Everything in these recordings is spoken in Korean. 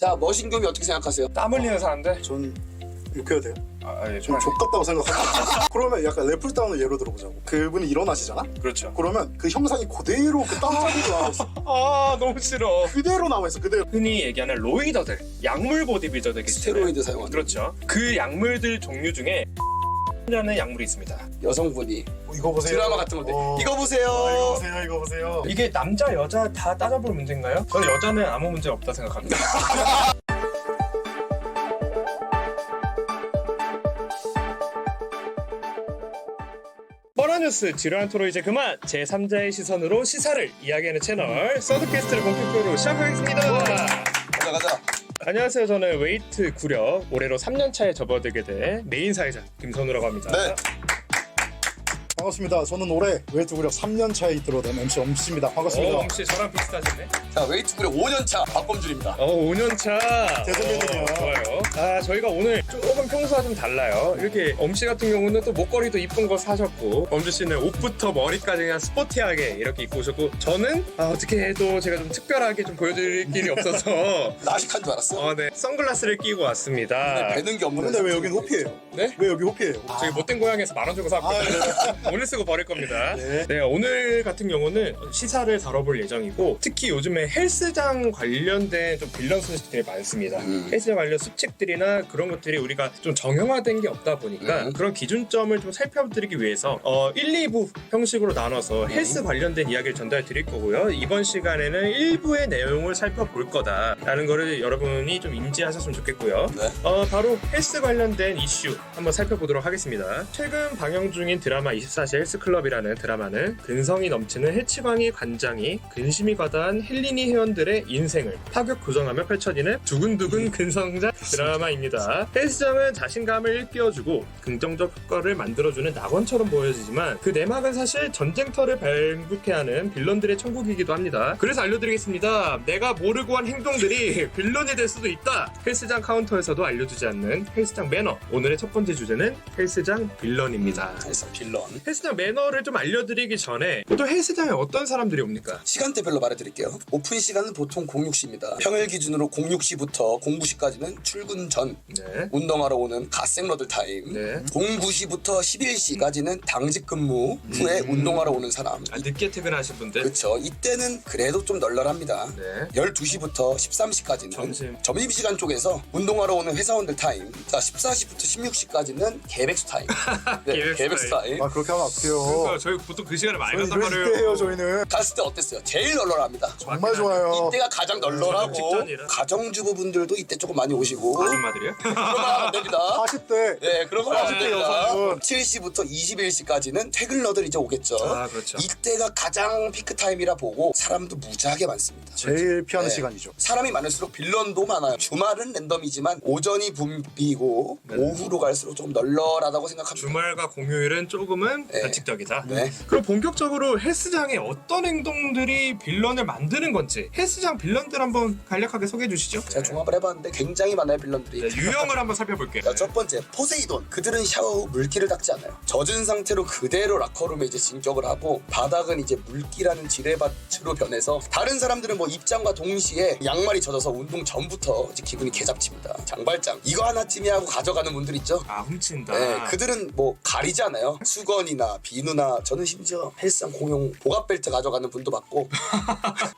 자, 머신겸이 어떻게 생각하세요? 땀 흘리는 사람들? 전 이렇게 해도 돼요? 예, 좀 족같다고 생각합니다. 그러면 약간 래플다운을 예로 들어보자고. 그분이 일어나시잖아? 그렇죠. 그러면 그 형상이 그대로 그 땀자국이 나와있어. 아 너무 싫어. 그대로 나와있어, 그대로. 흔히 얘기하는 로이더들, 약물 보디빌더들 계시잖아요. 스테로이드 사용하는 그렇죠. 그 약물들 종류 중에 라는 약물이 있습니다. 여성분이 이거 보세요. 드라마 같은 건데 이거 보세요. 이거 보세요, 이거 보세요. 이게 남자 여자 다 따져볼 문제인가요? 저는 여자는 아무 문제 없다 생각합니다. 뻔한 뉴스 지루한 토론 이제 그만. 제3자의 시선으로 시사를 이야기하는 채널 서드캐스트를 본격적으로 시작하겠습니다. 가자. 안녕하세요. 저는 웨이트 구력 올해로 3년차에 접어들게 된 메인 사회자 김선우라고 합니다. 네. 반갑습니다. 저는 올해 웨이트 구력 3년 차에 들어온 MC 엄씨입니다. 반갑습니다. 혹시 저랑 비슷하시네? 자, 웨이트 구력 5년차 박범준입니다. 5년차. 대선배님이요. 좋아요. 저희가 오늘 조금 평소와 좀 달라요. 이렇게 엄씨 같은 경우는 또 목걸이도 이쁜 거 사셨고, 범주 씨는 옷부터 머리까지 그냥 스포티하게 이렇게 입고 오셨고, 저는 어떻게 해도 제가 좀 특별하게 좀 보여드릴 길이 없어서 나식한 줄 알았어? 네. 선글라스를 끼고 왔습니다. 배는 게 없는. 근데 왜 여긴 호피예요? 네? 왜 여기 호피예요? 저기 못된 고향에서 10,000원 주고 샀거든요. 오늘 쓰고 버릴 겁니다. 네. 오늘 같은 경우는 시사를 다뤄볼 예정이고, 특히 요즘에 헬스장 관련된 좀 빌런 소식들이 많습니다. 헬스장 관련 수칙들이나 그런 것들이 우리가 좀 정형화된 게 없다 보니까 그런 기준점을 좀 살펴드리기 위해서 1, 2부 형식으로 나눠서 헬스 관련된 이야기를 전달 드릴 거고요. 이번 시간에는 1부의 내용을 살펴볼 거다라는 거를 여러분이 좀 인지하셨으면 좋겠고요. 네. 바로 헬스 관련된 이슈 한번 살펴보도록 하겠습니다. 최근 방영 중인 드라마 24시 헬스클럽이라는 드라마는 근성이 넘치는 해치광이 관장이 근심이 과다한 헬린이 회원들의 인생을 파격 교정하며 펼쳐지는 두근두근 근성자 드라마입니다. 헬스장은 자신감을 일깨워주고 긍정적 효과를 만들어주는 낙원처럼 보여지지만 그 내막은 사실 전쟁터를 발붙게 하는 빌런들의 천국이기도 합니다. 그래서 알려드리겠습니다. 내가 모르고 한 행동들이 빌런이 될 수도 있다. 헬스장 카운터에서도 알려주지 않는 헬스장 매너. 오늘의 첫 번째 주제는 헬스장 빌런입니다. 헬스장 빌런. 헬스장 매너를 좀 알려드리기 전에 또 헬스장에 어떤 사람들이 옵니까? 시간대별로 말해드릴게요. 오픈 시간은 보통 06시입니다. 평일 기준으로 06시부터 09시까지는 출근 전 네. 운동하러 오는 갓생러들 타임. 네. 09시부터 11시까지는 당직 근무 후에 운동하러 오는 사람. 늦게 퇴근하신 분들. 그렇죠. 이때는 그래도 좀 널널합니다. 네. 12시부터 13시까지는 점심시간 쪽에서 운동하러 오는 회사원들 타임. 자, 14시부터 16시까지는 개백수 타임. 네, 개백수 타임. 아, 그렇게 하면 어떡해요. 그러니까 저희 보통 그 시간에 많이 저희는 간단 이럴 말이에요. 때예요, 저희는. 갔을 때 어땠어요? 제일 널널합니다. 정말 좋아요. 이때가 가장 널널하고 직전이라. 가정주부분들도 이때 조금 많이 오시고 아줌마들이요? 그러면 안 됩니다. 40대. 네, 그런 거 하면 40대 됩니다. 여성분. 7시부터 21시까지는 퇴근러들 이제 오겠죠. 그렇죠. 이때가 가장 피크 타임이라 보고 사람도 무지하게 많습니다. 제일 피하는 네. 시간이죠. 사람이 많을수록 빌런도 많아요. 주말은 랜덤이지만 오전이 붐비고 오후로 갈수록 조금 널널하다고 생각합니다. 주말과 공휴일은 조금은 네. 반칙적이다. 네. 그럼 본격적으로 헬스장에 어떤 행동들이 빌런을 만드는 건지 헬스장 빌런들 한번 간략하게 소개해 주시죠. 제가 종합을 해봤는데 굉장히 많아요, 빌런들이. 네, 유형을 한번 살펴볼게요. 자, 첫 번째 포세이돈. 그들은 샤워 후 물기를 닦지 않아요. 젖은 상태로 그대로 락커룸에 이제 진격을 하고 바닥은 이제 물기라는 지뢰밭으로 변해서 다른 사람들은 뭐 입장과 동시에 양말이 젖어서 운동 전부터 이제 기분이 개잡칩니다. 장발장 이거 하나쯤이 하고 가져가는 분들 있죠. 훔친다. 네, 그들은 뭐 가리지 않아요. 수건이나 비누나 저는 심지어 헬스장 공용 보갑벨트 가져가는 분도 봤고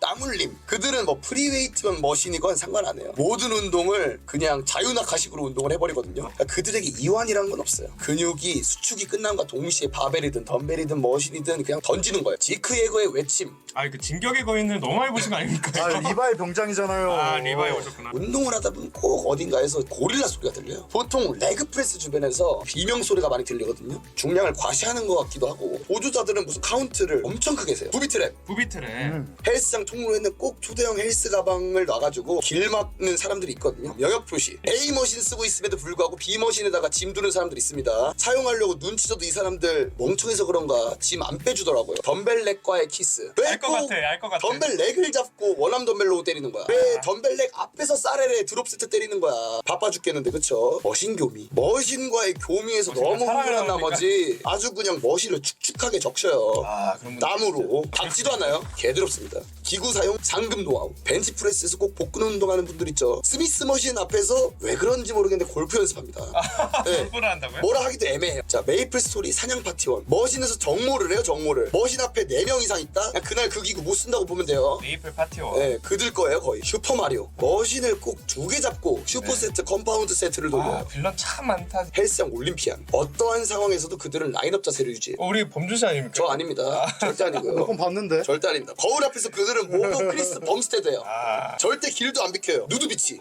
땀 흘림. 그들은 뭐 프리웨이트건 머신이건 상관 안 해요. 모든 운동을 그냥 자유낙하식으로 운동을 해버리거든요. 그러니까 그들에게 이완이라는 건 없어요. 근육이 수축이 끝남과 동시에 바벨이든 덤벨이든 머신이든 그냥 던지는 거예요. 지크 예거의 외침. 그 진격의 거인을 너무 많이 보신 거 아닙니까? 아, 리바이 병장이잖아요. 리바이 오셨구나. 운동을 하다 보면 꼭 어딘가에서 고릴라 소리가 들려요. 보통 레그프레스 주변에서 비명 소리가 많이 들리거든요. 중량을 과시하는 것 같기도 하고 보조자들은 무슨 카운트를 엄청 크게 세요. 부비트랩. 부비트래. 헬스장 통로에는 꼭 초대형 헬스 가방을 놔가지고 길 막는 사람들이 있거든요. 영역 표시. A 머신 쓰고 있음에도 불구하고 B 머신에다가 짐 두는 사람들 있습니다. 사용하려고 눈치 줘도 이 사람들 멍청해서 그런가 짐 안 빼주더라고요. 덤벨 렉과의 키스. 왜 알 것 꼭 같아, 알 것 같아. 덤벨 렉을 잡고 원암 덤벨로 때리는 거야? 왜 덤벨 렉 앞에서 싸레레 드롭 세트 때리는 거야? 바빠 죽겠는데 그쵸? 머신 교미. 머신과의 교미에서 머신과 너무 사랑을 흥분한 나누니까. 나머지 아주 그냥 머신을 축축하게 적셔요. 아, 그런 분들 땀으로 닦지도 않아요. 개드럽습니다. 기구 사용 잠금 노하우. 벤치프레스에서 꼭 복근 운동하는 분들 있죠. 스미스 머신 앞에서 왜 그런지 모르겠는데 골프 연습합니다. 네. 공부를 한다고요? 뭐라 하기도 애매해요. 자, 메이플 스토리 사냥 파티원. 머신에서 정모를 해요, 정모를. 머신 앞에 4명 이상 있다? 그냥 그날 그 기구 못 쓴다고 보면 돼요. 메이플 파티원. 네, 그들 거예요, 거의. 슈퍼마리오. 머신을 꼭 2개 잡고 슈퍼 세트, 컴파운드 세트를 돌려요. 아, 빌런 참 많다. 헬스장 올림피안. 어떠한 상황에서도 그들은 라인업 자세를 유지해요. 우리 범주씨 아닙니까? 저 아닙니다. 절대 아니고요. 몇 번 봤는데. 절대 아닙니다. 거울 앞에서 그들은 모두 크리스 범스테드예요. 아. 절대 길도 안 비켜요. 누드비치.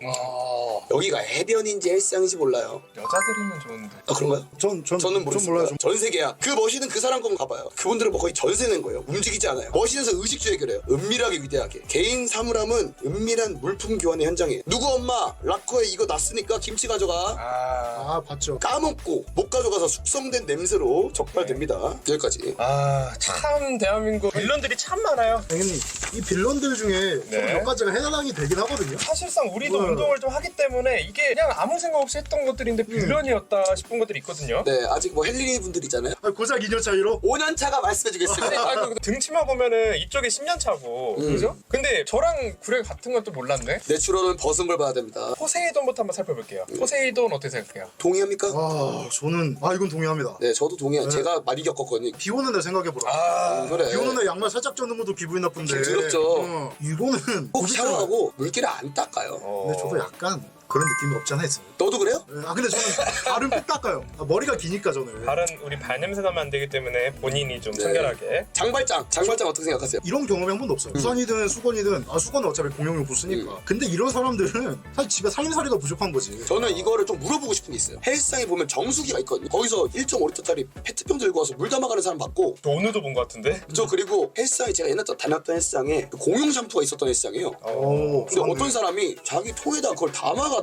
여기가 해변인지 헬스장인지 몰라요. 여자들이면 좋은데. 아 그런가요? 저는 저는 모르겠습니다. 몰라요. 전세 계약. 그 머신은 그 사람 건 가봐요. 그분들은 뭐 거의 전세 낸 거예요. 움직이지 않아요. 머신에서 의식주 해결해요. 은밀하게 위대하게. 개인 사물함은 은밀한 물품 교환의 현장이에요. 누구 엄마 락커에 이거 놨으니까 김치 가져가. 아. 봤죠. 까먹고 못 가져가서 숙성된 냄새로 적발됩니다. 여기까지. 아, 참 대한민국 빌런들이 참 많아요. 당연히 이 빌런들 중에 네. 몇 가지가 해당이 되긴 하거든요. 사실상 우리도 네. 운동을 좀 하기 때문에 이게 그냥 아무 생각 없이 했던 것들인데 빌런이었다 싶은 것들이 있거든요. 네, 아직 뭐 헬리니 분들 있잖아요. 고작 2년 차이로 5년 차가 말씀해주겠습니다. 아, 그 등치마 보면은 이쪽에 10년 차고 그죠? 근데 저랑 구레 같은 건 또 몰랐네. 내추럴은 벗은 걸 봐야 됩니다. 포세이돈부터 한번 살펴볼게요. 포세이돈 어떻게 생각해요? 동의합니까? 저는 이건 동의합니다. 네, 저도 동의해요. 제가 많이 겪었거든요. 비 오는 날 생각해보라. 아, 그래. 비 오는 날 양말 살짝 젖는 것도 기분이 나쁜데. 더럽죠. 이거는 꼭 샤워하고 물기를 안 닦아요. 근데 저도 약간 그런 느낌이 없지 않아 있어요. 너도 그래요? 근데 저는 발은 꼭 닦아요. 머리가 기니까 저는. 발은 우리 발냄새 나면 안 되기 때문에 본인이 좀 네. 청결하게. 장발장 어떻게 생각하세요? 이런 경험이 한 번도 없어요. 우산이든 수건이든 수건은 어차피 공용용품 쓰니까. 근데 이런 사람들은 사실 집에 살림살이가 부족한 거지. 저는 이거를 좀 물어보고 싶은 게 있어요. 헬스장에 보면 정수기가 있거든요. 거기서 1.5리터짜리 페트병 들고 와서 물 담아가는 사람 봤고, 저 오늘도 본 것 같은데? 저 그리고 헬스장에 제가 옛날에 다녔던 헬스장에 그 공용 샴푸가 있었던 헬스장이에요. 근데 그렇네. 어떤 사람이 자기 통에다 그걸 담아가더라고.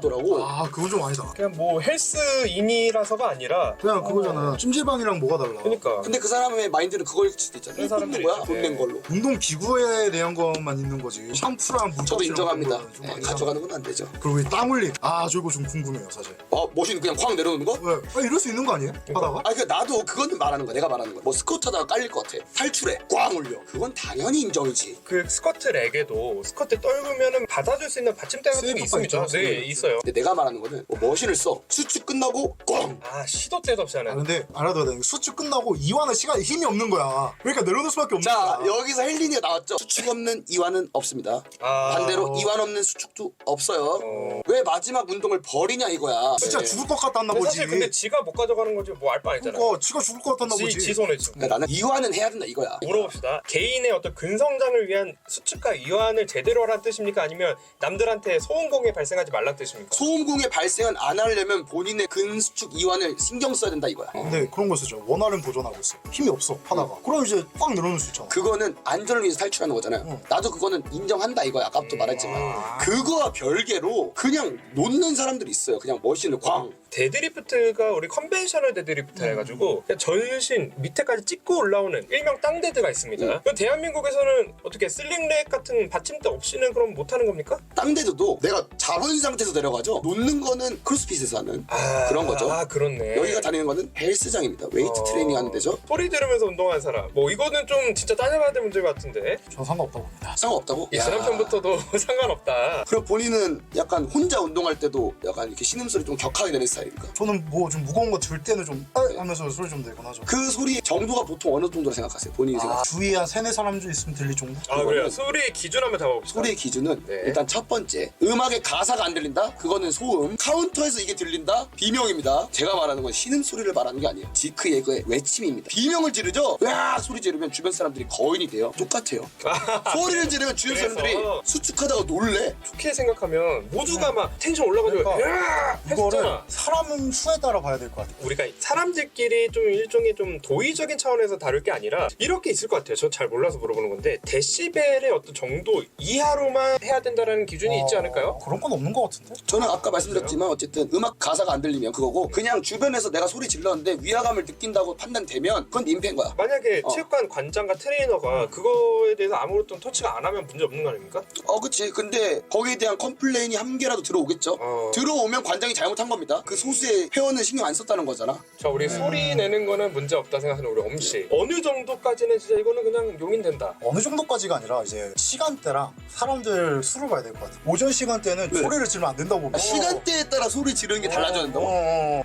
그건 좀 아니다. 그냥 뭐 헬스인이라서가 아니라 그냥 그거잖아. 찜질방이랑 뭐가 달라. 그러니까 근데 그 사람의 마인드는 그거일 수도 있잖아요. 그런 사람들이 돈 거야? 있죠. 돈 낸 걸로. 운동 기구에 대한 것만 있는 거지. 샴푸랑 물티슈랑 저도 인정합니다. 그런 거는 좀 네, 아니잖아. 가져가는 건 안 되죠. 그리고 이 땀 흘림. 저 이거 좀 궁금해요, 사실. 머신 그냥 쾅 내려놓는 거? 왜? 이럴 수 있는 거 아니에요? 하다가? 그 나도 그거는 말하는 거야. 내가 말하는 거야. 뭐 스쿼트 하다가 깔릴 것 같아. 탈출해. 꽝 올려. 그건 당연히 인정이지. 그 스쿼트 렉에도 스쿼트 떨구면은 받아줄 수 있는 받침대 같은 게 세이프가 있습니다. 있죠. 네, 있어요. 근데 내가 말하는 거는 뭐 머신을 써. 수축 끝나고 꽝. 아, 시도 때도 없이 하는. 근데 알아둬야 돼. 수축 끝나고 이완할 시간에 힘이 없는 거야. 그러니까 내려놓을 수밖에 없는 자, 거야. 여기서 헬린이가 나왔죠. 수축 없는 이완은 없습니다. 아, 반대로 이완 없는 수축도 없어요. 왜 마지막 운동을 버리냐 이거야. 진짜 네. 죽을 것 같았나 근데 보지. 사실 근데 지가 못 가져가는 거지 뭐 알 바 아니잖아. 그러니까 지가 죽을 것 같았나 보지. 지 손해지. 그러니까 나는 이완은 해야 된다 이거야. 물어봅시다. 개인의 어떤 근성장을 위한 수축과 이완을 제대로 하라는 뜻입니까? 아니면 남들한테 소음공해 발생하지 말라는 뜻입니까? 소음공의 발생은 안 하려면 본인의 근수축 이완을 신경 써야 된다 이거야. 근데 그런 거 쓰죠. 원활은 보존하고 있어. 힘이 없어 하다가. 그럼 이제 꽉 늘어놓을 수 있잖아. 그거는 안전을 위해서 탈출하는 거잖아요. 나도 그거는 인정한다 이거야. 아까부터 말했지만 그거와 별개로 그냥 놓는 사람들이 있어요. 그냥 머신을 꽝. 데드리프트가 우리 컨벤셔널 데드리프트 해가지고 그냥 전신 밑에까지 찍고 올라오는 일명 땅데드가 있습니다. 그럼 대한민국에서는 어떻게 슬링렉 같은 받침대 없이는 그럼 못하는 겁니까? 땅데드도 내가 잡은 상태에서 내려가죠. 놓는 거는 크로스핏에서 하는 그런 거죠. 아, 그렇네. 여기가 다니는 거는 헬스장입니다. 웨이트 트레이닝 하는 데죠. 소리 들으면서 운동하는 사람. 뭐 이거는 좀 진짜 따져봐야 될 문제 같은데. 전 상관없다고 봅니다. 상관없다고? 이 사람 편부터도 상관없다. 그럼 본인은 약간 혼자 운동할 때도 약간 이렇게 신음소리 좀 격하게 내는 스타일입니까? 저는 뭐 좀 무거운 거 들 때는 좀 하면서 소리 좀 내곤 하죠. 그 소리 정도가 보통 어느 정도로 생각하세요? 본인이 생각. 주위에 한 3-4사람 좀 있으면 들릴 정도? 아, 그래요. 소리의 기준 한번 잡아봅시다. 소리의 기준은 네. 일단 첫 번째 음악의 가사가 안 들린다? 그거는 소음. 카운터에서 이게 들린다? 비명입니다. 제가 말하는 건 신음소리를 말하는 게 아니에요. 지크 예그의 외침입니다. 비명을 지르죠? 야 소리 지르면 주변 사람들이 거인이 돼요. 똑같아요. 소리를 지르면 주변 그래서. 사람들이 수축하다가 놀래. 좋게 생각하면 모두가 막 텐션 올라가지고 그러니까 야! 이거를 했었잖아. 사람 수에 따라 봐야 될 것 같아요. 우리가 사람들끼리 좀 일종의 좀 도의적인 차원에서 다룰 게 아니라 이렇게 있을 것 같아요. 전 잘 몰라서 물어보는 건데 데시벨의 어떤 정도 이하로만 해야 된다는 기준이 있지 않을까요? 그런 건 없는 것 같은데? 저는 아까 말씀드렸지만 어쨌든 음악 가사가 안 들리면 그거고 그냥 주변에서 내가 소리 질렀는데 위화감을 느낀다고 판단되면 그건 민폐인 거야. 만약에 체육관 관장과 트레이너가 그거에 대해서 아무것도 터치가 안 하면 문제 없는 거 아닙니까? 그치. 근데 거기에 대한 컴플레인이 한 개라도 들어오겠죠. 들어오면 관장이 잘못한 겁니다. 그 소수의 회원은 신경 안 썼다는 거잖아. 자, 우리 소리 내는 거는 문제 없다 생각하는 우리 엄씨. 어느 정도까지는 진짜 이거는 그냥 용인된다. 어느 정도까지가 아니라 이제 시간대랑 사람들 수를 봐야 될 것 같아. 오전 시간대는 네. 소리를 지르면 안 된다고 보고. 시간대에 따라 소리 지르는 게 달라져야 된다고?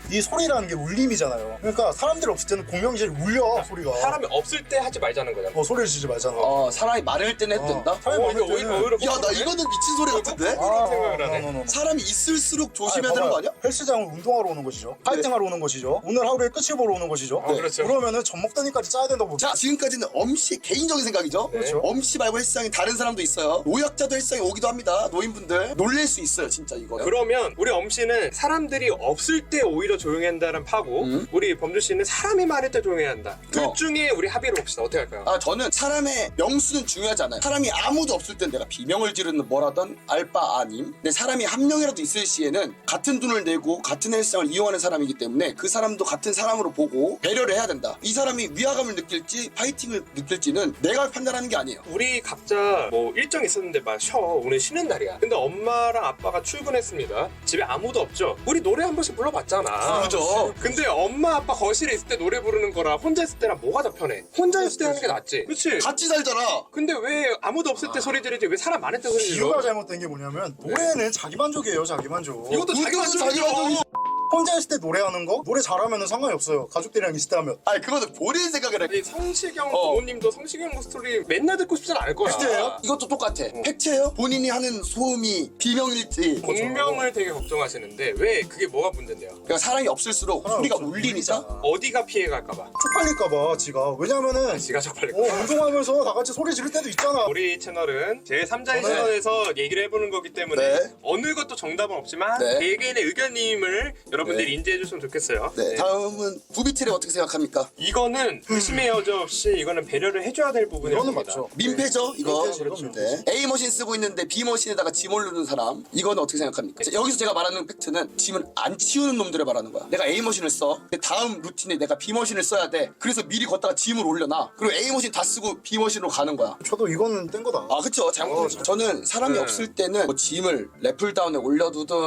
이 소리라는 게 울림이잖아요. 그러니까 사람들 없을 때는 공명실 울려 소리가. 사람이 없을 때 하지 말자는 거잖아. 소리를 지르지 말잖아. 사람이 많을 때는 해도 된다? 사람이 이거 많을 때는 오히려 야, 나 이거는 미친 소리 같은데? 그런 생각을 하네. no. 사람이 있을수록 조심해야 아니, 되는 거 봐봐요. 아니야? 헬스장은 운동하러 오는 것이죠. 파이팅하러 오는 것이죠. 오늘 하루의 끝을 보러 오는 것이죠. 그렇죠. 그러면은 젖먹다니까지 짜야 된다고 봅니다. 자, 지금까지는 엄씨 개인적인 생각이죠? 그렇죠. 엄씨 말고 헬스장에 다른 사람도 있어요. 노약자도 헬스장에 오기도 합니다. 노인분들. 놀릴 수 있어요, 진짜 이거. 그러면 우리 엄씨는 사람들이 없을 때 오히려 조용히 한다는 파고 우리 범주씨는 사람이 많을 때 조용히 한다. 둘 중에 우리 합의를 봅시다. 어떻게 할까요? 저는 사람의 명수는 중요하잖아요. 사람이 아무도 없을 땐 내가 비명을 지르는 뭐라던 알바 아님. 근데 사람이 한 명이라도 있을 시에는 같은 돈을 내고 같은 헬스장을 이용하는 사람이기 때문에 그 사람도 같은 사람으로 보고 배려를 해야 된다. 이 사람이 위화감을 느낄지 파이팅을 느낄지는 내가 판단하는 게 아니에요. 우리 각자 뭐 일정 있었는데 막 쉬어. 오늘 쉬는 날이야. 근데 엄마랑 아빠가 출근했습니다. 집에 아무도 없죠. 우리 노래 한 번씩 불러봤잖아. 그죠? 근데 엄마 아빠 거실에 있을 때 노래 부르는 거랑 혼자 있을 때랑 뭐가 더 편해? 혼자 있을 때 하는 게 낫지. 그치? 같이 살잖아. 근데 왜 아무도 없을 때 소리 지르지 왜 사람 많을 때 소리 질러? 비유가 잘못된 게 뭐냐면 노래는 자기 만족이에요. 자기 만족. 이것도 자기 자기 만족이죠. 만족이죠. 혼자 있을 때 노래하는 거? 노래 잘하면 상관이 없어요. 가족들이랑 있을 때 하면. 그거는 본인 생각을 해. 아니, 성시경 부모님도 성시경 스토리 맨날 듣고 싶진 않을 거야. 팩트예요? 이것도 똑같아. 팩트예요? 본인이 하는 소음이 비명일지. 공명을 되게 걱정하시는데 왜 그게 뭐가 문제인데요? 그러니까 사람이 없을수록 소리가 울리니까. 어디가 피해갈까봐. 쪽팔릴까봐 지가. 왜냐면은 지가 적발릴 운동하면서 다 같이 소리 지를 때도 있잖아. 우리 채널은 제3자의 시선에서 얘기를 해보는 거기 때문에 네. 어느 것도 정답은 없지만 네. 개개인의 의견임을 여러분들이 네. 인지해 주시면 좋겠어요. 네. 다음은 부비트랩 어떻게 생각합니까? 이거는 의심의 여지 없이 이거는 배려를 해줘야 될 부분입니다. 이거는 맞죠. 민폐죠, 이거. 민폐죠, 그렇죠. 네. A 머신 쓰고 있는데 B 머신에다가 짐 올르는 사람. 이거는 어떻게 생각합니까? 여기서 제가 말하는 팩트는 짐을 안 치우는 놈들을 말하는 거야. 내가 A 머신을 써. 근데 다음 루틴에 내가 B 머신을 써야 돼. 그래서 미리 걷다가 짐을 올려놔. 그리고 A 머신 다 쓰고 B 머신으로 가는 거야. 저도 이거는 뗀 거다. 그쵸. 잘못했죠. 저는 사람이 네. 없을 때는 뭐 짐을 래플다운에 올려두든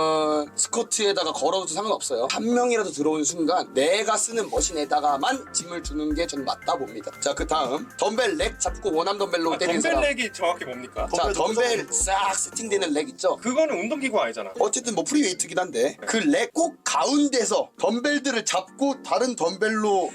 스커트에다가 걸어둬도 상관없어요. 한 명이라도 들어오는 순간 내가 쓰는 머신에다가만 짐을 두는 게 저는 맞다 봅니다. 자, 그 다음 덤벨 렉 잡고 원암 덤벨로 때리는 사람. 덤벨렉이 정확히 뭡니까? 자, 덤벨 덤벨 싹 세팅되는 렉 있죠? 그거는 운동기구 아니잖아. 어쨌든 뭐 프리웨이트긴 한데 그 렉 꼭 가운데서 덤벨들을 잡고 다른 덤벨로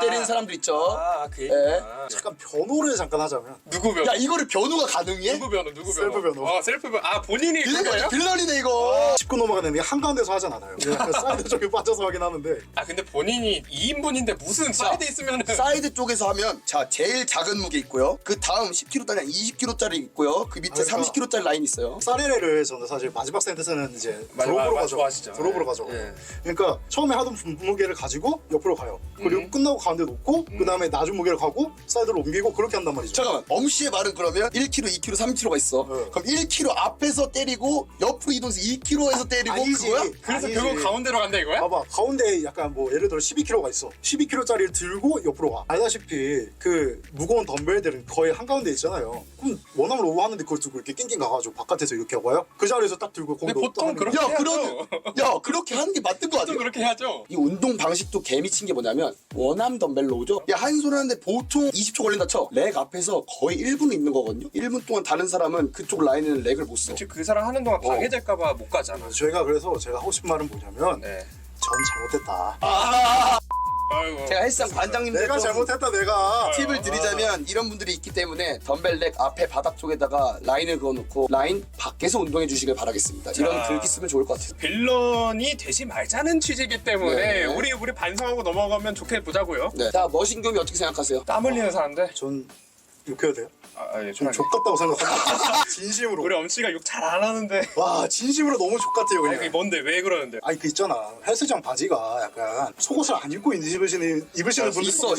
때리는 사람들 있죠? 그 네. 얘기구나. 잠깐 변호를 잠깐 하자면 누구 변호? 야, 이거를 변호가 가능해? 누구 변호? 누구 변호? 셀프 변호. 셀프 변호. 본인이 이거 그거예요? 빌런이네 이거. 짚고 넘어가는 게 한가운데서 하진 않아요. 약간 사이드 쪽에 빠져서 하긴 하는데 근데 본인이 2인분인데 무슨 사이드 있으면은 사이드 쪽에서 하면 자, 제일 작은 무게 있고요. 그 다음 10kg짜리 20kg짜리 있고요. 그 밑에 그러니까 30kg짜리 라인 있어요. 사리레를 저는 사실 마지막 세트에서는 이제 마지막 드롭으로 가죠. 좋아하시죠. 드롭으로 가죠. 예. 그러니까 처음에 하던 무게를 가지고 옆으로 가요. 그리고 끝나고 가운데 놓고 그 다음에 낮은 무게를 가고 사이드로 옮기고 그렇게 한단 말이죠. 잠깐만, 엄씨의 말은 그러면 1kg, 2kg, 3kg가 있어. 네. 그럼 1kg 앞에서 때리고 옆으로 이동해서 2kg에서 때리고 아니지. 그거야? 그래서 아니지. 그거 가운데로 간다 이거야? 봐봐, 가운데 약간 뭐 예를 들어 12kg가 있어. 12kg짜리를 들고 옆으로 가. 알다시피 그 무거운 덤벨들은 거의 한가운데 있잖아요. 그럼 원암을 오버 하는데 그걸 두고 이렇게 낑낑 가가지고 바깥에서 이렇게 와요? 그 자리에서 딱 들고 거기 근데 보통 그렇게 야, 해야죠. 그렇게 하는 게 맞는 거 보통 아니야? 그렇게 해야죠. 이 운동 방식도 개미친 게 뭐냐면 원암 덤벨로 오죠? 야, 한 손 하는데 보통 20초 걸린다 쳐. 렉 앞에서 거의 1분 있는 거거든요? 1분 동안 다른 사람은 그쪽 라인에는 렉을 못 써. 혹시 그 사람 하는 동안 방해될까봐 못 가잖아. 저희가 그래서 제가 하고 싶은 말은 뭐냐면 네. 전 잘못했다. 아이고. 제가 헬스장 관장님들 내가 잘못했다 내가. 팁을 드리자면 이런 분들이 있기 때문에 덤벨 렉 앞에 바닥 쪽에다가 라인을 그어놓고 라인 밖에서 운동해 주시길 바라겠습니다. 이런 글귀 쓰면 좋을 것 같아요. 빌런이 되지 말자는 취지이기 때문에 네. 우리 반성하고 넘어가면 좋게 보자고요. 네. 자, 머신교미 어떻게 생각하세요? 땀 흘리는 사람들. 전 욕해도 돼요? 예, 좀 족같다고 생각합니다. 진심으로. 우리 엄씨가 욕 잘 안 하는데. 와 진심으로 너무 족같아요 아니, 그게 그냥. 뭔데 왜 그러는데? 아니 그 있잖아 헬스장 바지가 약간 속옷을 안 입고 입으시는 분들 있어.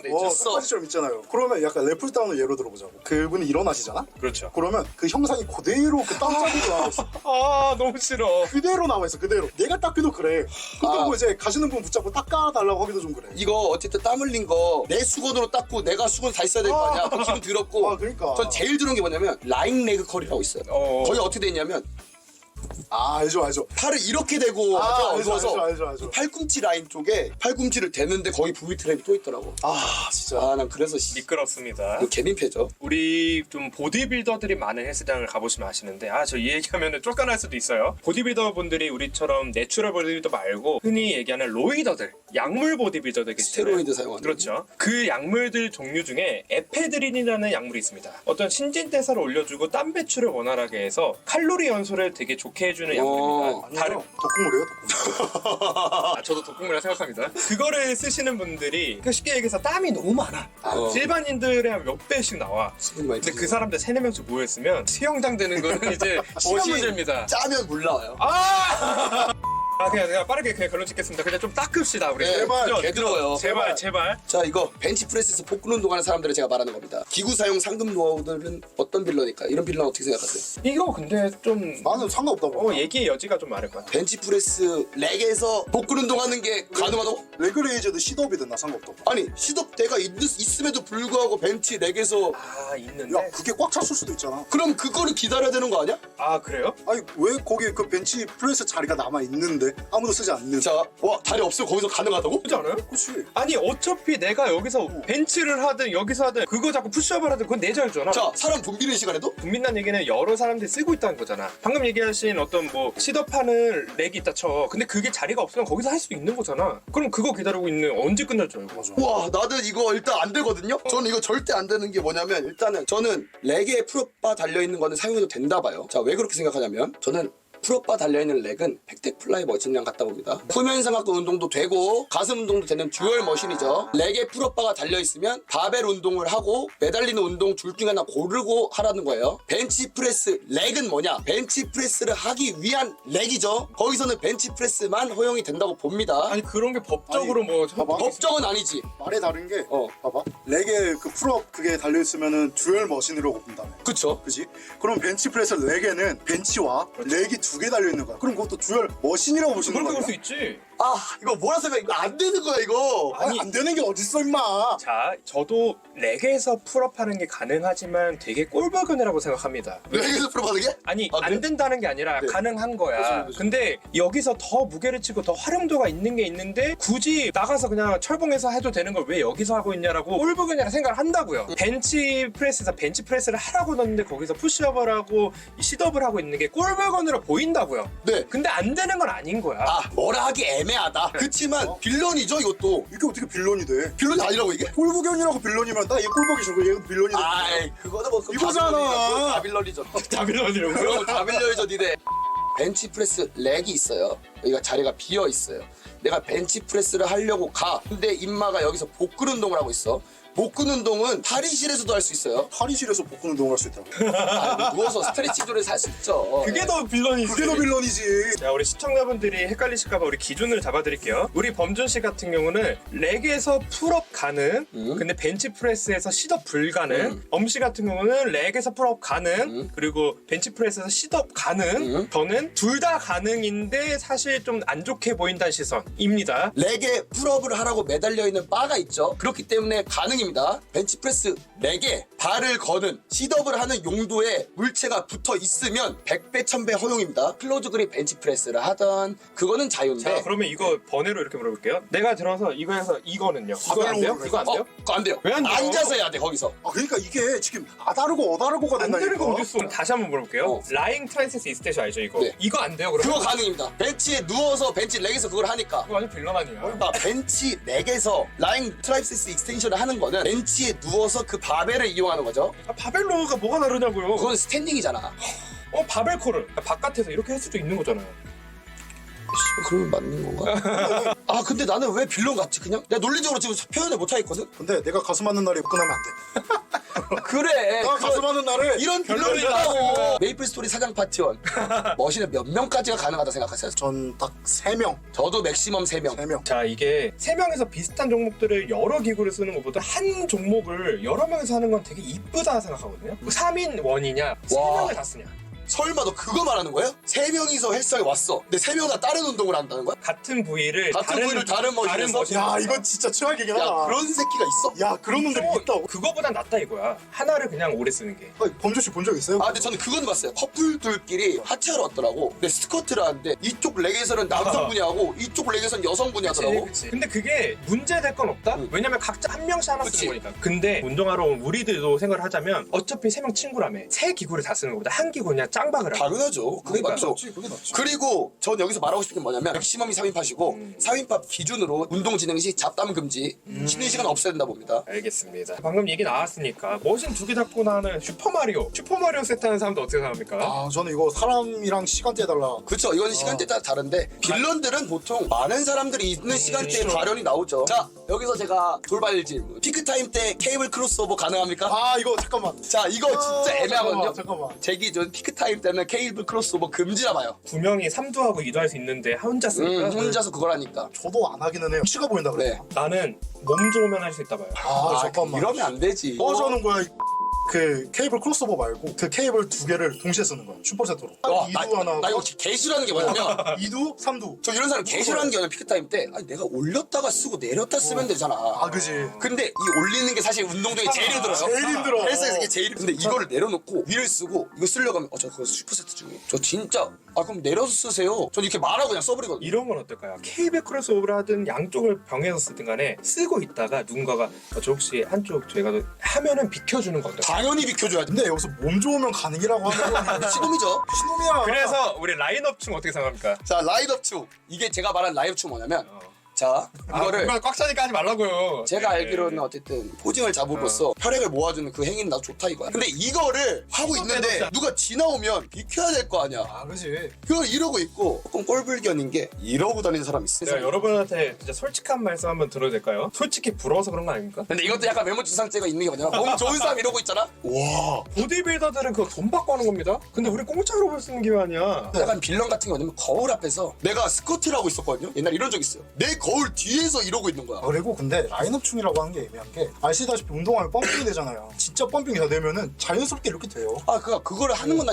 똑바지처럼 있잖아요. 그러면 약간 래플다운을 예로 들어보자고. 그분이 일어나시잖아. 그렇죠. 그러면 그 형상이 그대로 그 땀자국이 나와 있어. 아 너무 싫어. 그대로 나와 있어 그대로. 내가 닦기도 그래. 근데 아. 뭐 이제 가시는 분 붙잡고 닦아달라고 하기도 좀 그래. 이거 어쨌든 땀 흘린 거 내 수건으로 닦고 내가 수건 다 있어야 될 거 아니야. 그 기분 더럽고. 아 그러니까. 전 제일 들은 게 뭐냐면 라인 레그 컬이라고 있어요. 거기 어떻게 돼 있냐면 아 알죠. 팔을 이렇게 대고 하죠. 어두워서 알죠. 팔꿈치 라인 쪽에 팔꿈치를 대는데 거기 부비 트랩이 또 있더라고. 아 진짜. 아 난 그래서 미끄럽습니다. 이거 개민폐죠. 우리 좀 보디빌더들이 많은 헬스장을 가보시면 아시는데 저 이 얘기하면 쫓겨날 수도 있어요. 보디빌더 분들이 우리처럼 내추럴 보디빌더 말고 흔히 얘기하는 로이더들, 약물 보디빌더들 계시잖아요. 스테로이드 사용하는. 그렇죠. 그 약물들 종류 중에 에페드린이라는 약물이 있습니다. 어떤 신진대사를 올려주고 땀 배출을 원활하게 해서 칼로리 연소를 되게 좋게 해주는 약물입니다. 다른 독극물이에요 독극물. 저도 독극물이라 생각합니다. 그거를 쓰시는 분들이 쉽게 얘기해서 땀이 너무 많아. 일반인들의 한 몇 배씩 나와. 수분이 많이 근데 그 드세요. 사람들 3-4명씩 모였으면 수영장 되는 거는 이제 시간 문제입니다. 짜면 물 나와요. 그냥 빠르게 결론 짓겠습니다. 그냥 좀 닦읍시다 우리. 네, 그죠? 개들어요. 제발. 자 이거 벤치프레스에서 복근 운동하는 사람들을 제가 말하는 겁니다. 기구 사용 상급 노하우들은 어떤 빌런일까요? 이런 빌런 어떻게 생각하세요? 이거 근데 좀 나는 상관없다고. 얘기의 여지가 좀 많을 것 같아. 벤치프레스 렉에서 복근 운동하는 게 가능하다고? 레그레이즈도 시덥이든 나 상관없다고. 아니 시덥대가 있음에도 불구하고 벤치 렉에서 있는데. 야 그게 꽉 찼을 수도 있잖아. 그럼 그거를 기다려야 되는 거 아니야? 그래요? 아니 왜 거기 그 벤치 프레스 자리가 남아 있는데 아무도 쓰지 않는. 자, 와 다리 없으면 거기서 가능하다고? 그렇지 않아요? 그렇지. 아니 어차피 내가 여기서 벤치를 하든 여기서 하든 그거 자꾸 푸시업을 하든 그건 내 자유잖아. 자, 사람 붐비는 시간에도 국민난 얘기는 여러 사람들이 쓰고 있다는 거잖아. 방금 얘기하신 어떤 뭐 시덥하는 렉이 있다 쳐. 근데 그게 자리가 없으면 거기서 할 수 있는 거잖아. 그럼 그거 기다리고 있는 언제 끝날 줄 알고. 맞아. 와 나는 이거 일단 안 되거든요. 저는 이거 절대 안 되는 게 뭐냐면 일단은 저는 렉에 풀업바 달려있는 거는 사용해도 된다 봐요. 자 왜 그렇게 생각하냐면 저는 풀업바 달려있는 렉은 팩텍 플라이 머신이랑 같다 봅니다. 후면 삼각근 운동도 되고 가슴 운동도 되는 듀얼 머신이죠. 렉에 풀업바가 달려있으면 바벨 운동을 하고 매달리는 운동 둘 중에 하나 고르고 하라는 거예요. 벤치프레스 렉은 뭐냐? 벤치프레스를 하기 위한 렉이죠. 거기서는 벤치프레스만 허용이 된다고 봅니다. 아니 그런 게 법적으로 아니, 뭐 봐봐. 법적은 아니지. 말이 다른 게 어. 봐봐 렉에 그 풀업 그게 달려있으면은 듀얼 머신이라고 본다며. 그쵸? 그지? 그럼 벤치 프레스 렉에는 벤치와 렉이 두 개 달려있는 거야. 그럼 그것도 듀얼 머신이라고 보시는 그렇게 거야. 볼 수 있지. 아 이거 뭐라 생각 이거 안 되는 거야 이거. 아니 안 되는 게 어딨어 임마. 자, 저도 렉에서 풀업하는 게 가능하지만 되게 꼴박은이라고 생각합니다. 렉에서 풀업하는 게? 아니 아, 안 그래? 된다는 게 아니라 네. 가능한 거야. 그죠. 근데 여기서 더 무게를 치고 더 활용도가 있는 게 있는데 굳이 나가서 그냥 철봉에서 해도 되는 걸 왜 여기서 하고 있냐라고 꼴박은이라 생각을 한다고요. 벤치 프레스에서 벤치 프레스를 하라고 넣는데 거기서 푸시업을 하고 시덥을 하고 있는 게 꼴박은으로 보인다고요. 네. 근데 안 되는 건 아닌 거야. 아 뭐라 하기 애매하다. 그치만 빌런이죠 이것도. 이게 어떻게 빌런이 돼? 빌런이 아니라고 이게? 꼴부견이라고 빌런이면 나 얘 꼴보기 싫고 얘 빌런이 돼. 아이 그거는 뭐 이거잖아. 다 빌런이죠. 다빌런이라고. 그럼 다 빌런이죠 니네. 벤치프레스 렉이 있어요. 여기가 자리가 비어 있어요. 내가 벤치프레스를 하려고 가. 근데 임마가 여기서 복근 운동을 하고 있어. 복근 운동은 탈의실에서도 할 수 있어요. 탈의실에서 복근 운동을 할 수 있다고. 아, 누워서 스트레칭 존에서 할 수 있죠. 그게 더 빌런이지. 그게 더 빌런이지. 자, 우리 시청자분들이 헷갈리실까봐 우리 기준을 잡아드릴게요. 우리 범준 씨 같은 경우는 렉에서 풀업 가능, 근데 벤치프레스에서 시덥 불가능. 엄씨 같은 경우는 렉에서 풀업 가능, 그리고 벤치프레스에서 시덥 가능. 저는 둘 다 가능인데 사실 좀 안 좋게 보인다는 시선입니다. 렉에 풀업을 하라고 매달려 있는 바가 있죠. 그렇기 때문에 가능입니다. 벤치프레스 렉에 발을 거는 시덥을 하는 용도의 물체가 붙어 있으면 100배 1000배 허용입니다. 클로즈 그립 벤치프레스를 하던 그거는 자유인데. 자, 그러면 이거 번외로 이렇게 물어볼게요. 내가 들어서 이거에서 이거는요? 이거 안 돼요? 이거 안 돼요? 그거 안 돼요. 왜안 돼요? 앉아서 해야 돼 거기서. 아 그러니까 이게 지금 아다르고 어다르고가 안 된다니까. 되는 거 어딨어? 다시 한번 물어볼게요. 어. 라잉 트라이세스 이스테이션 알죠 이거? 네. 이거 안 돼요 그러면? 그거 가능입니다. 벤치에 누워서 벤치 렉에서 그걸 하니까. 이거 완전 빌런 아니야? 그러니까 벤치 렉에서 라인 트라이세스 익스텐션을 하는 거는 벤치에 누워서 그 바벨을 이용하는 거죠. 바벨로가 뭐가 다르냐고요? 그건 스탠딩이잖아. 바벨코를 바깥에서 이렇게 할 수도 있는 거잖아요. 그러면 맞는 건가? 아 근데 나는 왜 빌런 같지 그냥? 내가 논리적으로 지금 표현을 못 하겠거든? 근데 내가 가슴 맞는 날에 복근하면 안 돼. 그래. 나 가수 많은 날에 이런 빌런이 있다고. 메이플 스토리 사장 파티원. 머신에 몇 명까지가 가능하다 생각하세요? 전 딱 3명. 저도 맥시멈 3명. 3명. 자, 이게 세 명에서 비슷한 종목들을 여러 기구를 쓰는 것보다 한 종목을 여러 명이서 하는 건 되게 이쁘다 생각하거든요. 3인 원이냐, 세 와. 명을 다 쓰냐. 설마 너 그거 말하는 거야? 3명이서 헬스장에 왔어. 근데 3명 다 다른 운동을 한다는 거야? 같은 부위를 같은 부위를 다른 머신에서? 야, 이건 진짜 최악이긴 하다. 야, 그런 새끼가 있어? 야, 그런 놈들이 있다고. 그거보단 낫다 이거야. 하나를 그냥 오래 쓰는 게. 범죄 씨 본 적 있어요? 아, 근데 저는 그건 봤어요. 커플들끼리 하체하러 왔더라고. 근데 스쿼트를 하는데 이쪽 렉에서는 남성분이 하고 이쪽 렉에서는 여성분이 하더라고. 그치. 근데 그게 문제될 건 없다? 응. 왜냐면 각자 한 명씩 하나 그치. 쓰는 거니까. 근데 운동하러 온 우리들도 생각을 하자면 어차피 세 명 친구라며. 세 기구를 다 쓰는 것보다 한 기구 그냥 짱박을 하고. 당연하죠. 그게 그러니까 맞죠. 그게 낫지. 그리고 전 여기서 말하고 싶은 게 뭐냐면 맥시멈이 3인팟이고 3인팟 기준으로 운동 진행 시 잡담 금지, 쉬는 시간 없애야 된다 봅니다. 알겠습니다. 방금 얘기 나왔으니까 머신 2개 잡고 나는 슈퍼마리오 세트 하는 사람도 어떻게 생각합니까? 아, 저는 이거 사람이랑 시간대 달라. 그렇죠. 이건 시간대에 따라 다른데 빌런들은 보통 많은 사람들이 있는 시간대에 발현이 나오죠. 자, 여기서 제가 돌발 질문. 피크타임 때 케이블 크로스오버 가능합니까? 아, 이거 잠깐만. 자, 이거 진짜 애매하거든요. 잠깐만. 제 기준 피크타임 때는 케이블 크로스오버 금지나 봐요. 두 명이 3두하고 2두 할 수 있는데 혼자 쓰니까 혼자서 그걸 하니까. 저도 안 하기는 해요. 치가 보인다 그래. 네. 나는 몸 좋으면 할 수 있다 봐요. 아, 잠깐만. 이러면 안 되지. 꺼져는 거야. 그 케이블 크로스오버 말고 그 케이블 2개를 동시에 쓰는 거야. 슈퍼세트로. 와, 2두 하나. 나 이거 개 싫어하는 게 뭐냐면 2두, 3두. 저 이런 사람 개 싫어하는 게 뭐냐면 피크타임 때 아니 내가 올렸다가 쓰고 내렸다 쓰면 되잖아. 아, 그지. 근데 이 올리는 게 사실 운동 중에 제일 힘들어요. 제일 힘들어. 헬스에서 이게 제일 힘들어. 근데 이거를 내려놓고 위를 쓰고 이거 쓰려고 하면 저 그거 슈퍼세트 중에 저 진짜 그럼 내려서 쓰세요. 전 이렇게 말하고 그냥 써버리거든요. 이런 건 어떨까요? 케이블 크로스오버를 하든 양쪽을 병해서 쓰든 간에 쓰고 있다가 누군가가 저 혹시 한쪽 저희가 하면은 비켜주는 거 어떨까요? 당연히 비켜줘야 돼. 근데 여기서 몸 좋으면 가능이라고 하는 건 신놈이죠. 신놈이야. 그래서 우리 라인업충 어떻게 생각합니까? 자, 라인업추. 이게 제가 말한 라인업추 뭐냐면 자, 이거를 뭔가 꽉 차니까 하지 말라고요. 제가 네. 알기로는 어쨌든 포징을 잡음으로써 혈액을 모아주는 그 행위는 나도 좋다 이거야. 근데 이거를 하고 있는데 누가 지나오면 비켜야 될 거 아니야. 아, 그지. 그걸 이러고 있고 조금 꼴불견인 게 이러고 다니는 사람 있어. 제가 여러분한테 진짜 솔직한 말씀 한번 들어도 될까요? 솔직히 부러워서 그런 거 아닙니까? 근데 이것도 약간 외모지상죄가 있는 게 뭐냐면 몸 좋은 사람 이러고 있잖아. 와. 보디빌더들은 그거 돈 받고 하는 겁니다. 근데 우리 공짜로 볼 수 있는 기회 아니야. 약간 빌런 같은 게 뭐냐면 거울 앞에서 내가 스쿼트를 하고 있었거든요. 옛날 이런 적 있어요. 내 거울 뒤에서 이러고 있는 거야. 그리고 근데 라인업충이라고 하는 게 애매한 게 아시다시피 운동하면 펌핑이 되잖아요. 진짜 펌핑이 다 되면은 자연스럽게 이렇게 돼요. 그거를 하는 건 나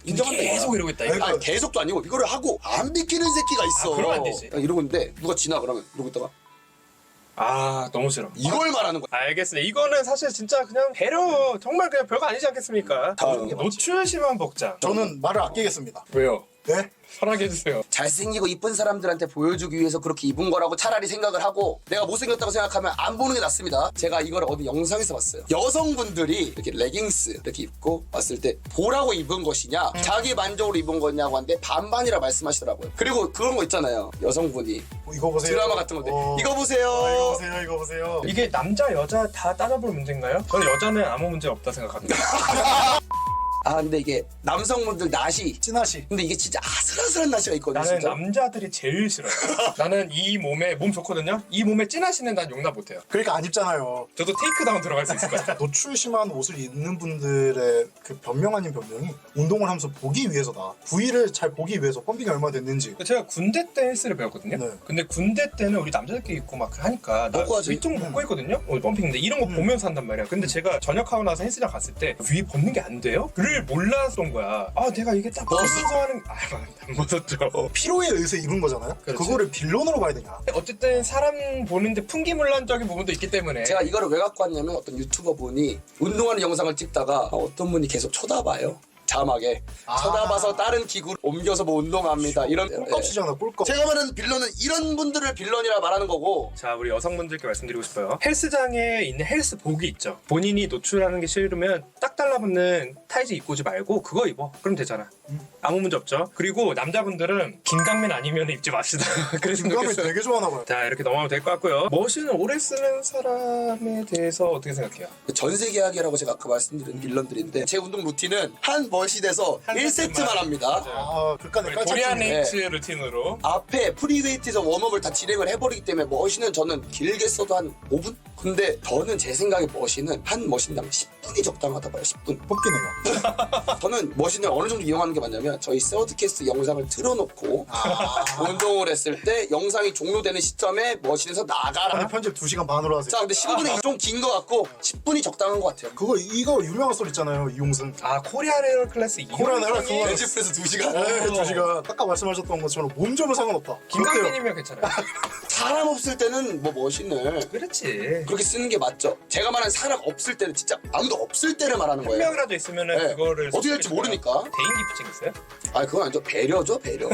인정한다. 계속 이러고 있다. 이거. 아니, 계속도 아니고 이거를 하고 안 비키는 새끼가 있어. 그러면 안 되지. 이러고 있는데 누가 지나 그러면 이러고 있다가 너무 싫어. 이걸 말하는 거야. 알겠습니다. 이거는 사실 진짜 그냥 배려, 정말 그냥 별거 아니지 않겠습니까? 다음. 노출 심한 복장. 저는 말을 아끼겠습니다. 왜요? 네? 편하게 해주세요. 잘생기고 이쁜 사람들한테 보여주기 위해서 그렇게 입은 거라고 차라리 생각을 하고 내가 못생겼다고 생각하면 안 보는 게 낫습니다. 제가 이걸 어디 영상에서 봤어요. 여성분들이 이렇게 레깅스 이렇게 입고 왔을 때 보라고 입은 것이냐 자기 만족으로 입은 거냐고 하는데 반반이라 말씀하시더라고요. 그리고 그런 거 있잖아요. 여성분이 이거 보세요. 드라마 같은 건데 이거 보세요. 이거 보세요. 이거 보세요. 이게 남자, 여자 다 따져볼 문제인가요? 저는 여자는 아무 문제 없다 생각합니다. 근데 이게 남성분들 낫이 찐하시. 근데 이게 진짜 아슬아슬한 낫이가 있거든요. 나는 진짜. 남자들이 제일 싫어요. 나는 이 몸에 몸 좋거든요. 이 몸에 찐하시는 난 용납 못해요. 그러니까 안 입잖아요. 저도 테이크다운 들어갈 수 있을 것 같아요. 노출 심한 옷을 입는 분들의 그 변명 아닌 변명이 운동을 하면서 보기 위해서다. 부위를 잘 보기 위해서 펌핑이 얼마나 됐는지. 제가 군대 때 헬스를 배웠거든요. 네. 근데 군대 때는 우리 남자들끼리 입고 막 하니까 나 벗고 하지. 위통 벗고 있거든요. 오늘 펌핑인데 이런 거 보면서 한단 말이야. 근데 제가 전역하고 나서 헬스장 갔을 때 위에 벗는 게 안 돼요? 를 몰랐던 거야. 내가 이게 딱 벗으면서 하는 안 벗었죠. 피로에 의해서 입은 거잖아요. 그렇지. 그거를 빌런으로 봐야 되냐. 어쨌든 사람 보는데 풍기물란적인 부분도 있기 때문에 제가 이거를 왜 갖고 왔냐면 어떤 유튜버 분이 운동하는 영상을 찍다가 어떤 분이 계속 쳐다봐요. 자막에 쳐다봐서 다른 기구를 옮겨서 뭐 운동합니다. 이런 꿀꺽이잖아, 꿀꺽. 제가 말하는 빌런은 이런 분들을 빌런이라 말하는 거고 자, 우리 여성분들께 말씀드리고 싶어요. 헬스장에 있는 헬스복이 있죠. 본인이 노출하는 게 싫으면 딱 달라붙는 타이즈 입고 오지 말고 그거 입어. 그럼 되잖아. 아무 문제 없죠. 그리고 남자분들은 긴강맨 아니면 입지 맙시다. 그랬으면 공감이 좋겠어요. 되게 좋아하나 봐요. 자, 이렇게 넘어가면 될 것 같고요. 머신을 오래 쓰는 사람에 대해서 어떻게 생각해요? 전세 계약이라고 제가 아까 말씀드린 빌런들인데 제 운동 루틴은 한 머신에서 한 1세트만 합니다. 아 극간의 우리 코리안 깔짝춤. 레이츠 루틴으로 앞에 프리웨이트에서 웜업을 다 진행을 해버리기 때문에 머신은 저는 길게 써도 한 5분? 근데 저는 제 생각에 머신은 한 머신당 10분이 적당하다 봐요. 10분. 뽑기네요. 저는 머신을 어느 정도 이용하는 게 맞냐면 저희 서드캐스트 영상을 틀어놓고 운동을 했을 때 영상이 종료되는 시점에 머신에서 나가라. 아니 편집 2시간 반으로 하세요. 자, 근데 15분이 좀 긴 것 같고 10분이 적당한 것 같아요. 그거 이거 유명한 소리 있잖아요. 이용승. 아 코리안 에어 클래스 코리안 에어 클래스. 벤치프레스 2시간? 네, 2시간. 아까 말씀하셨던 것처럼 몸점은 상관없다. 김강민이면 괜찮아요. 사람 없을 때는 뭐 머신을 그렇지. 그렇게 쓰는 게 맞죠. 제가 말하는 사람 없을 때는 진짜 아무도 없을 때를 말하는 한 거예요. 명이라도 있으면은 네. 그거를 어떻게 될지 모르니까. 대인 기프팅 있어요? 아, 그건 아니죠. 배려죠, 배려.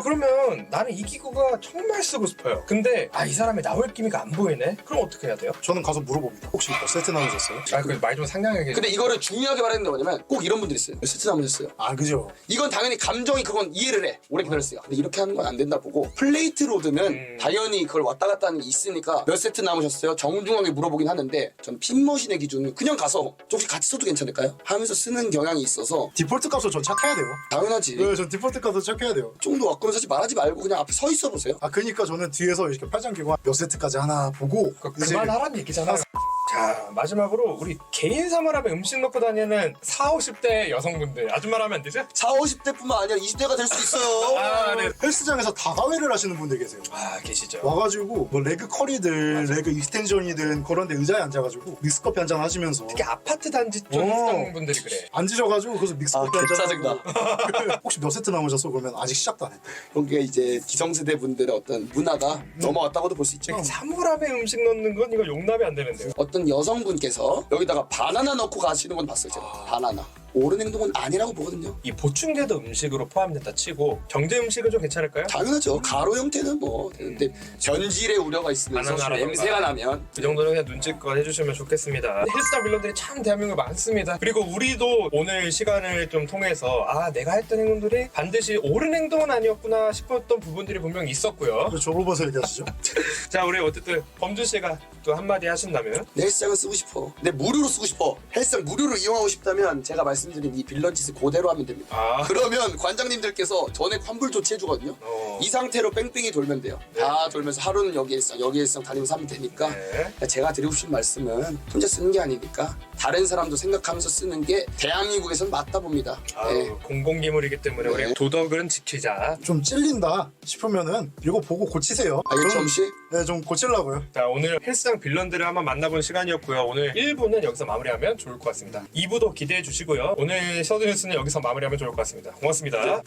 그러면 나는 이 기구가 정말 쓰고 싶어요. 근데 이 사람이 나올 기미가 안 보이네? 그럼 어떻게 해야 돼요? 저는 가서 물어봅니다. 혹시 몇 세트 나오셨어요? 그 말 좀 상냥하게. 근데 이거를 중요하게 말하는 게 뭐냐면 꼭 이런 분들이 있어요. 몇 세트 남으셨어요? 아 그죠. 이건 당연히 감정이 그건 이해를 해. 오래 기다렸어요. 근데 이렇게 하는 건 안 된다 보고 플레이트 로드는 당연히 그걸 왔다 갔다 하는 게 있으니까 몇 세트 남으셨어요? 정중하게 물어보긴 하는데 전 핀머신의 기준은 그냥 가서 조금씩 같이 써도 괜찮을까요? 하면서 쓰는 경향이 있어서 디폴트 값을 전 착해야 돼요. 당연하지. 네, 전 디폴트 값을 착해야 돼요. 정도 왔거면 사실 말하지 말고 그냥 앞에 서 있어 보세요. 아 그러니까 저는 뒤에서 이렇게 팔짱 끼고 몇 세트까지 하나 보고 이제 그만하란 얘기잖아. 자 마지막으로 우리 개인 사물함에 음식 넣고 다니는 40, 50대 여성분들 아줌마라면 안 되죠? 40, 50대뿐만 아니라 20대가 될 수 있어요. 아, 네. 헬스장에서 다가회를 하시는 분들 계세요. 계시죠. 와가지고 뭐 레그 컬이든 레그 익스텐션이든 그런데 의자에 앉아가지고 믹스커피 한잔 하시면서 특히 아파트 단지 쪽 헬스장분들이 그래. 앉으셔가지고 거기서 믹스커피 한잔 짜증나. 하고 혹시 몇 세트 남으셨어? 그러면 아직 시작도 안 했대. 그게 이제 기성세대 분들의 어떤 문화가 넘어왔다고도 볼 수 있죠. 사물함에 음식 넣는 건 이거 용납이 안 되는데요. 어떤 여성분께서 여기다가 바나나 넣고 가시는 건 봤어요. 제가. 바나나. 옳은 행동은 아니라고 보거든요. 이 보충제도 음식으로 포함된다 치고 경제 음식은 좀 괜찮을까요? 당연하죠. 가로 형태는 뭐 되는데 변질의 우려가 있으면서 바나나라던가. 냄새가 나면 그 정도는 그냥 눈치껏 해주시면 좋겠습니다. 헬스장 빌런들이 참 대한민국에 많습니다. 그리고 우리도 오늘 시간을 좀 통해서 내가 했던 행동들이 반드시 옳은 행동은 아니었구나 싶었던 부분들이 분명히 있었고요. 왜 저를 봐서 얘기하시죠? 자 우리 어쨌든 범준 씨가 또 한마디 하신다면 내 헬스장은 쓰고 싶어. 내 무료로 쓰고 싶어. 헬스장 무료로 이용하고 싶다면 제가 말씀드린 이 빌런 짓을 그대로 하면 됩니다. 그러면 관장님들께서 전액 환불 조치해주거든요. 이 상태로 뺑뺑이 돌면 돼요. 다 돌면서 하루는 여기 헬스장 다니면서 하면 되니까 네. 제가 드리고 싶은 말씀은 혼자 쓰는 게 아니니까 다른 사람도 생각하면서 쓰는 게 대한민국에선 맞다 봅니다. 네. 공공기물이기 때문에 네. 우리 도덕은 지키자. 좀 찔린다 싶으면은 이거 보고 고치세요. 알겠죠, 저는- 혹시? 네, 좀 고치려고요. 자 오늘 헬스장 빌런들을 한번 만나본 시간이었고요. 오늘 1부는 여기서 마무리하면 좋을 것 같습니다. 2부도 기대해 주시고요. 오늘 셔드 뉴스는 여기서 마무리하면 좋을 것 같습니다. 고맙습니다.